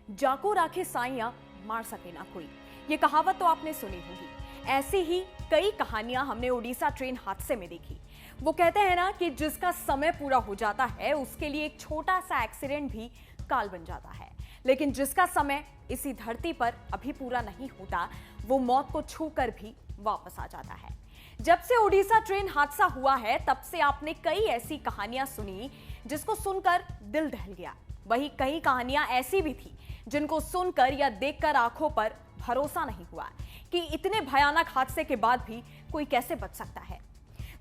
जाको राखे साइयां मार सके ना कोई, ये कहावत तो आपने सुनी होगी। ऐसी ही कई कहानियां हमने ओडिशा ट्रेन हादसे में देखी। वो कहते हैं ना कि जिसका समय पूरा हो जाता है उसके लिए एक छोटा सा एक्सीडेंट भी काल बन जाता है, लेकिन जिसका समय इसी धरती पर अभी पूरा नहीं होता वो मौत को छूकर भी वापस आ जाता है। जब से ओडिशा ट्रेन हादसा हुआ है तब से आपने कई ऐसी कहानियां सुनी जिसको सुनकर दिल दहल गया। वहीं कई कहानियां ऐसी भी थी जिनको सुनकर या देखकर आंखों पर भरोसा नहीं हुआ कि इतने भयानक हादसे के बाद भी कोई कैसे बच सकता है।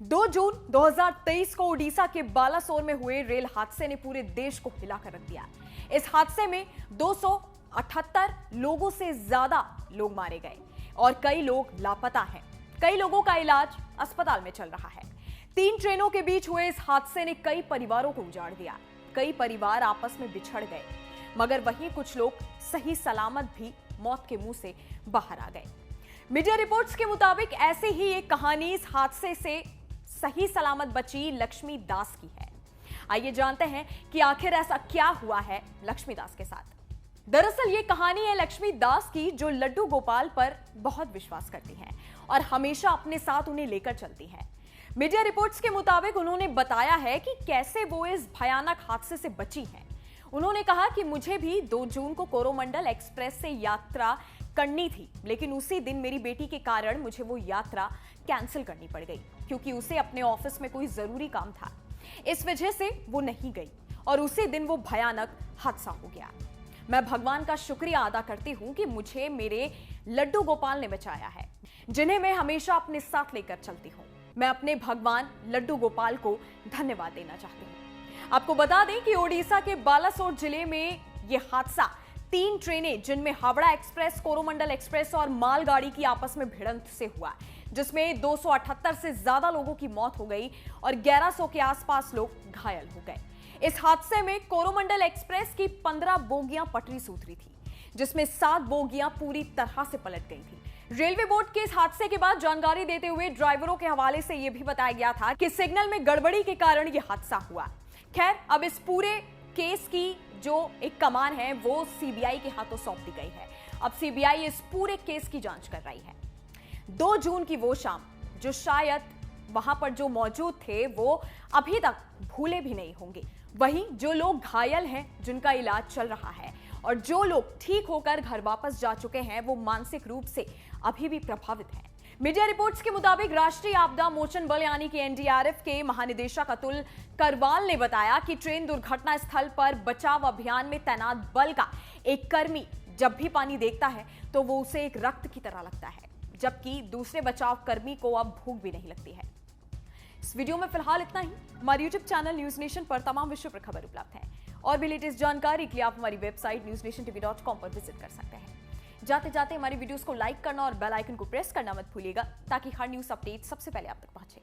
2 जून 2023 को ओडिशा के बालासोर में हुए रेल हादसे ने पूरे देश को हिलाकर रख दिया। इस हादसे में 278 लोगों से ज्यादा लोग मारे गए और कई लोग लापता हैं। कई लोगों का इलाज अस्पताल में चल रहा है। 3 ट्रेनों के बीच हुए इस हादसे ने कई परिवारों को उजाड़ दिया। कई परिवार आपस में बिछड़ गए, मगर वहीं कुछ लोग सही सलामत भी मौत के मुंह से बाहर आ गए। मीडिया रिपोर्ट्स के मुताबिक ऐसे ही एक कहानी इस हादसे से सही सलामत बची लक्ष्मी दास की है। आइए जानते हैं कि आखिर ऐसा क्या हुआ है लक्ष्मी दास के साथ। दरअसल ये कहानी है लक्ष्मी दास की, जो लड्डू गोपाल पर बहुत विश्वास करती हैं और हमेशा अपने साथ उन्हें लेकर चलती हैं। मीडिया रिपोर्ट्स के मुताबिक उन्होंने बताया है कि कैसे वो इस भयानक हादसे से बची हैं। उन्होंने कहा कि मुझे भी 2 जून को कोरोमंडल एक्सप्रेस से यात्रा करनी थी, लेकिन उसी दिन मेरी बेटी के कारण मुझे वो यात्रा कैंसिल करनी पड़ गई क्योंकि उसे अपने ऑफिस में कोई जरूरी काम था। इस वजह से वो नहीं गई और उसी दिन वो भयानक हादसा हो गया। मैं भगवान का शुक्रिया अदा करती हूं कि मुझे मेरे लड्डू गोपाल ने बचाया है, जिन्हें मैं हमेशा अपने साथ लेकर चलती हूं। मैं अपने भगवान लड्डू गोपाल को धन्यवाद देना चाहती हूं। आपको बता दें कि ओडिशा के बालासोर जिले में यह हादसा 3 ट्रेनें जिनमें हावड़ा एक्सप्रेस, कोरोमंडल एक्सप्रेस और मालगाड़ी की आपस में भिड़ंत से हुआ, जिसमें 278 से ज्यादा लोगों की मौत हो गई और 1100 के आसपास लोग घायल हो गए। इस हादसे में कोरोमंडल एक्सप्रेस की 15 बोगियां पटरी से उतरी थी, जिसमें 7 बोगियां पूरी तरह से पलट गई थी। रेलवे बोर्ड के इस हादसे के बाद जानकारी देते हुए ड्राइवरों के हवाले से यह भी बताया गया था कि सिग्नल में गड़बड़ी के कारण यह हादसा हुआ। खैर, अब इस पूरे केस की जो एक कमान है वो सीबीआई के हाथों सौंप दी गई है। अब सीबीआई इस पूरे केस की जांच कर रही है। 2 जून की वो शाम जो शायद वहां पर जो मौजूद थे वो अभी तक भूले भी नहीं होंगे। वहीं जो लोग घायल हैं, जिनका इलाज चल रहा है, और जो लोग ठीक होकर घर वापस जा चुके हैं, वो मानसिक रूप से अभी भी प्रभावित हैं। मीडिया रिपोर्ट्स के मुताबिक राष्ट्रीय आपदा मोचन बल यानी कि एनडीआरएफ के महानिदेशक अतुल करवाल ने बताया कि ट्रेन दुर्घटना स्थल पर बचाव अभियान में तैनात बल का एक कर्मी जब भी पानी देखता है तो वो उसे एक रक्त की तरह लगता है, जबकि दूसरे बचाव कर्मी को अब भूख भी नहीं लगती है। इस वीडियो में फिलहाल इतना ही। हमारे यूट्यूब चैनल न्यूज नेशन पर तमाम विषयों पर खबर उपलब्ध है और भी लेटेस्ट जानकारी के लिए आप हमारी वेबसाइट newsnation.tv.com पर विजिट कर सकते हैं। जाते जाते हमारी वीडियोस को लाइक करना और बेल आइकन को प्रेस करना मत भूलिएगा ताकि हर न्यूज अपडेट सबसे पहले आप तक पहुंचे।